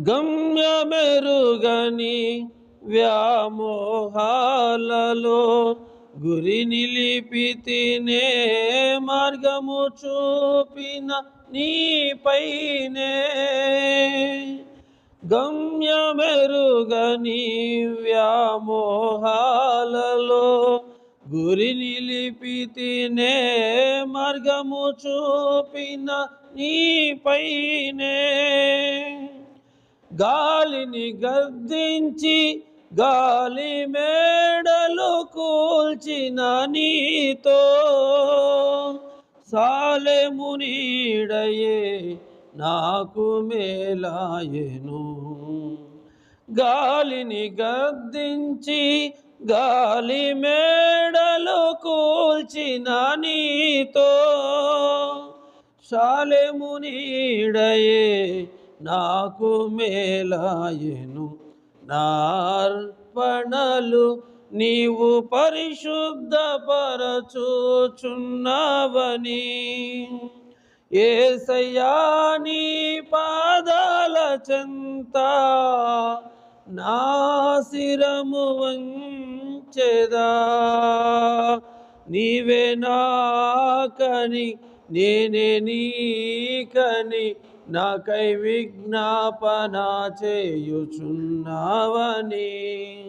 గమ్యమెరుగని వ్యామోహాలలో గురి నిలిపితినే, మార్గము చూపిన నీపైనే. గమ్యమెరుగని వ్యామోహాలలో గురి నిలిపితినే, మార్గము చూపిన నీపైనే. గాలిని గద్దించి గాలి మేడలు కూల్చిన నీతో, సాలెము నీడయే నాకు మేలాయెను. గాలిని గద్దించి గాలి మేడలు కూల్చిన నీతో, సాలెము నీడయే నాకు మేలాయెను. నా అర్పణలు నీవు పరిశుద్ధపరచుచున్నావని, యేసయ్యా నీ పాదాల చెంత నా శిరము వంచెదా. నీవే నాకని నేనే నీకని నాకై విజ్ఞాపన చేయుచున్నావని.